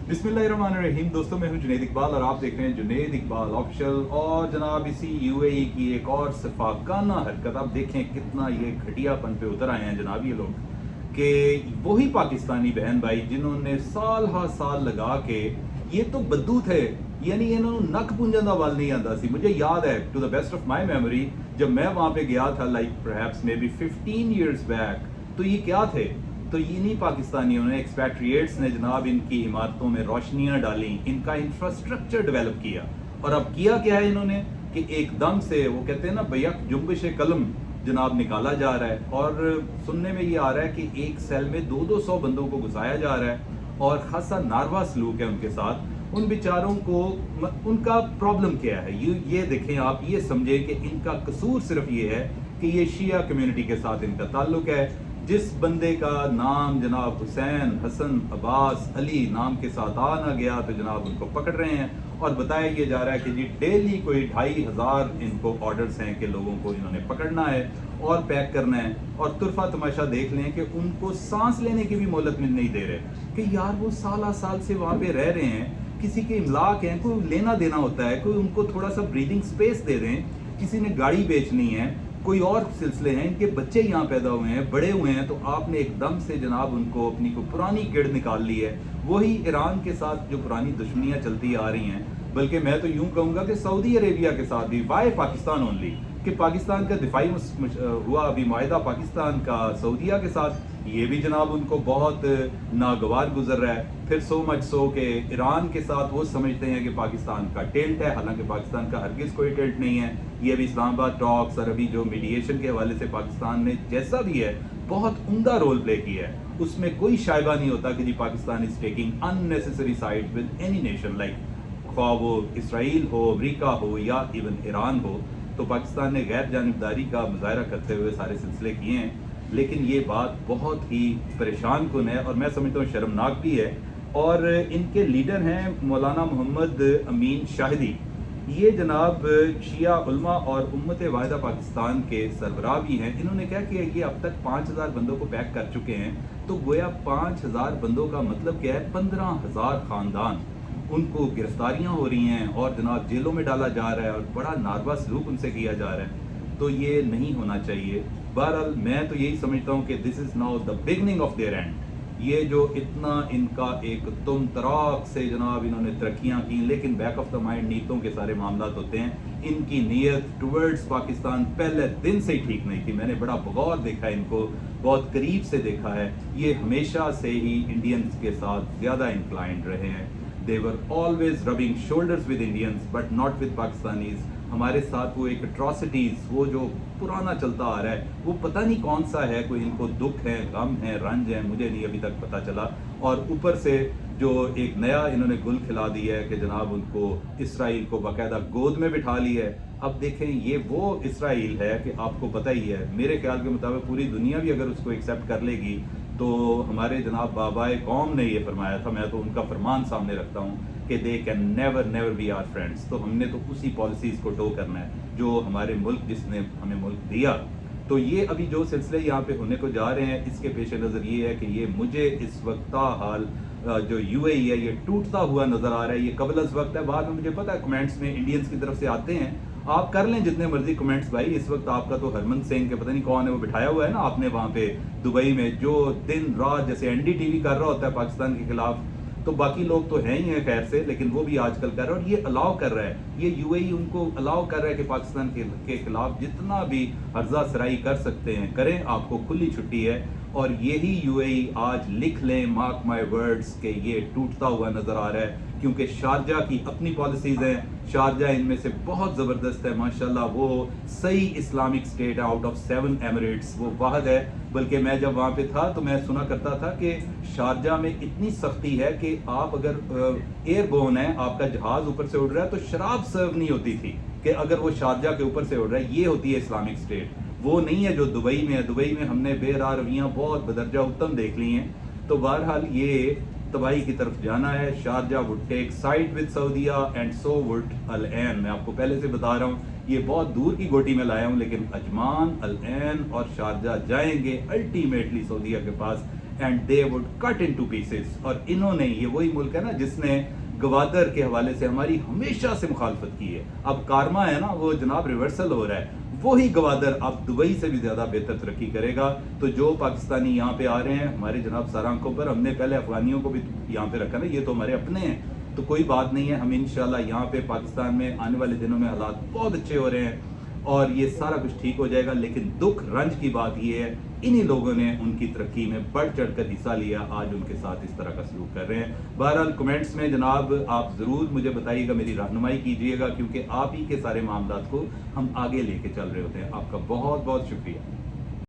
बिस्मिल्लाहिर्रहमानिर्रहीम। दोस्तों, मैं हूं जुनैद इकबाल और आप देख रहे हैं जुनैद इकबाल ऑफिशियल। और जनाब इसी यूएई की एक और सफाकाना हरकत, आप देखें कितना ये घटियापन पे उतर आए हैं जनाब ये लोग, कि वही पाकिस्तानी बहन भाई जिन्होंने साल हा साल लगा के, ये तो बद्दू थे, यानी इन्होंने नक पूंजन का वाल नहीं आता सी। मुझे याद है to the best of my memory, जब मैं वहाँ पे गया था like perhaps maybe 15 years back, तो ये क्या थे, तो इन्हीं पाकिस्तानियों ने, एक्सपैट्रिएट्स ने जनाब इनकी इमारतों में रोशनियां डाली, इनका इंफ्रास्ट्रक्चर डेवलप किया। और अब किया क्या है इन्होंने कि एकदम से वो कहते हैं ना बैक जुम्बिश कलम जनाब निकाला जा रहा है। और सुनने में ये आ रहा है कि एक सेल में 200 बंदों को घुसाया जा रहा है और खासा नारवा सलूक है उनके साथ। उन बेचारों को उनका प्रॉब्लम क्या है ये देखें आप, ये समझें कि इनका कसूर सिर्फ ये है कि ये शिया कम्युनिटी के साथ इनका ताल्लुक है। जिस बंदे का नाम जनाब हुसैन, हसन, अब्बास, अली नाम के साथ आ ना गया तो जनाब उनको पकड़ रहे हैं। और बताया ये जा रहा है कि जी डेली कोई 2500 इनको ऑर्डर्स हैं कि लोगों को इन्होंने पकड़ना है और पैक करना है। और तुरफा तमाशा देख लें कि उनको सांस लेने की भी मोहलत में नहीं दे रहे कि यार वो साल से वहाँ पे रह रहे हैं, किसी के इमलाक हैं, कोई लेना देना होता है, कोई उनको थोड़ा सा ब्रीदिंग स्पेस दे दें। किसी ने गाड़ी बेचनी है, कोई और सिलसिले हैं, इनके बच्चे यहाँ पैदा हुए हैं, बड़े हुए हैं, तो आपने एकदम से जनाब उनको अपनी को पुरानी गिड़ निकाल ली है। वही ईरान के साथ जो पुरानी दुश्मनियाँ चलती आ रही हैं, बल्कि मैं तो यूं कहूँगा कि सऊदी अरेबिया के साथ भी, वाई पाकिस्तान ओनली, कि पाकिस्तान का दिफाई हुआ अभी माहिदा पाकिस्तान का सऊदिया के साथ, ये भी जनाब उनको बहुत नागवार गुजर रहा है। फिर सो मच सो कि ईरान के साथ वो समझते हैं कि पाकिस्तान का टिल्ट है, हालांकि पाकिस्तान का हरगिज़ कोई टिल्ट नहीं है। ये अभी इस्लामाबाद टॉक्स और अभी जो मीडिएशन के हवाले से पाकिस्तान ने जैसा भी है बहुत उम्दा रोल प्ले किया है, उसमें कोई शायबा नहीं होता कि जी Pakistan is taking unnecessary side with any nation, like ख्वाह वो इसराइल हो, अमरीका हो या इवन ईरान हो। तो पाकिस्तान ने गैर जानिबदारी का मुजाहरा करते हुए सारे सिलसिले किए हैं। लेकिन ये बात बहुत ही परेशान कुन है और मैं समझता हूँ शर्मनाक भी है। और इनके लीडर हैं मौलाना मोहम्मद अमीन शाहिदी। ये जनाब शिया उलमा और उम्मत वाहिदा पाकिस्तान के सरबराह भी हैं। इन्होंने क्या किया, ये अब तक 5000 बंदों को पैक कर चुके हैं। तो गोया 5000 बंदों का मतलब क्या है, 15000 ख़ानदान, उनको गिरफ्तारियां हो रही हैं और जनाब जेलों में डाला जा रहा है और बड़ा नारवा सलूक उनसे किया जा रहा है। तो ये नहीं होना चाहिए। बहरहाल मैं तो यही समझता हूँ कि this is now the beginning of their and. ये जो इतना इनका एक तुम तराक से जनाब इन्होंने तरक्कियाँ की, लेकिन बैक ऑफ द माइंड नीयतों के सारे मामला होते हैं। इनकी नीयत टुवर्ड्स पाकिस्तान पहले दिन से ही ठीक नहीं थी। मैंने बड़ा बगौर देखा है, इनको बहुत करीब से देखा है। ये हमेशा से ही इंडियंस के साथ ज़्यादा इंक्लाइंड रहे हैं। They were always rubbing shoulders with Indians but not with Pakistanis। हमारे साथ वो एक atrocities, वो जो पुराना चलता आ रहा है, वो पता नहीं कौन सा है, कोई इनको दुख है, गम है, रंज है, मुझे नहीं अभी तक पता चला। और ऊपर से जो एक नया इन्होंने गुल खिला दिया है कि जनाब उनको इसराइल को बाकायदा गोद में बिठा लिया है। अब देखें ये वो इसराइल है कि आपको पता ही है, मेरे ख्याल के मुताबिक पूरी दुनिया भी अगर उसको एक्सेप्ट कर लेगी तो हमारे जनाब बाबाए कौम ने ये फरमाया था, मैं तो उनका फरमान सामने रखता हूँ कि they can never never be our friends. तो हमने तो उसी पॉलिसीज़ को टो करना है जो हमारे मुल्क, जिसने हमें मुल्क दिया। तो ये अभी जो सिलसिले यहाँ पे होने को जा रहे हैं, इसके पेश नज़र ये है कि ये मुझे इस वक्त हाल जो यूएई है ये टूटता हुआ नज़र आ रहा है। ये कबल अज़ वक्त है, बाद में मुझे पता है कमेंट्स में इंडियंस की तरफ से आते हैं, आप कर लें जितने मर्जी कमेंट्स भाई। इस वक्त आपका तो हरमन सिंह के पता नहीं कौन है वो बिठाया हुआ है ना आपने वहाँ पे दुबई में, जो दिन रात जैसे एनडीटीवी कर रहा होता है पाकिस्तान के खिलाफ। तो बाकी लोग तो हैं ही हैं खैर से, लेकिन वो भी आजकल कर रहे हैं और ये अलाउ कर रहा है, ये यूएई उनको अलाउ कर रहा है कि पाकिस्तान के खिलाफ जितना भी हर्जा सराई कर सकते हैं करें, आपको खुली छुट्टी है। और यही यूएई आज लिख लें, मार्क माय वर्ड्स, के ये टूटता हुआ नजर आ रहा है। क्योंकि शारजा की अपनी पॉलिसीज हैं, शारजा इनमें से बहुत ज़बरदस्त है माशाल्लाह। वो सही इस्लामिक स्टेट है, आउट ऑफ 7 एमिरेट्स वो वाहद है। बल्कि मैं जब वहाँ पे था तो मैं सुना करता था कि शारजा में इतनी सख्ती है कि आप अगर एयरबोर्न है, आपका जहाज़ ऊपर से उड़ रहा है तो शराब सर्व नहीं होती थी कि अगर वो शारजा के ऊपर से उड़ रहा है। ये होती है इस्लामिक स्टेट, वो नहीं है जो दुबई में है। दुबई में हमने बेरार रवियाँ बहुत बदरजा उत्तम देख ली हैं। तो बहरहाल ये तबाही की तरफ जाना है। Sharjah would take side with सऊदिया and so would Al Ain. मैं आपको पहले से बता रहा हूँ, ये बहुत दूर की गोटी में लाया हूँ, लेकिन अजमान, अल ऐन और शारजा जाएंगे अल्टीमेटली सऊदिया के पास। And they would cut into pieces. और इन्होंने, ये वही मुल्क है ना जिसने गवादर के हवाले से हमारी हमेशा से मुखालफत की है। अब कारमा है ना, वो जनाब रिवर्सल हो रहा है। वही गवादर अब दुबई से भी ज़्यादा बेहतर तरक्की करेगा। तो जो पाकिस्तानी यहाँ पे आ रहे हैं हमारे जनाब सर आंखों पर, हमने पहले अफगानियों को भी यहाँ पे रखा ना, ये तो हमारे अपने हैं, तो कोई बात नहीं है। हम इंशाल्लाह यहाँ पे पाकिस्तान में आने वाले दिनों में हालात बहुत अच्छे हो रहे हैं और ये सारा कुछ ठीक हो जाएगा। लेकिन दुख रंज की बात ये है, इन्हीं लोगों ने उनकी तरक्की में बढ़ चढ़ कर हिस्सा लिया, आज उनके साथ इस तरह का सलूक कर रहे हैं। बहरहाल कमेंट्स में जनाब आप ज़रूर मुझे बताइएगा, मेरी रहनुमाई कीजिएगा, क्योंकि आप ही के सारे मामलात को हम आगे लेके चल रहे होते हैं। आपका बहुत बहुत शुक्रिया।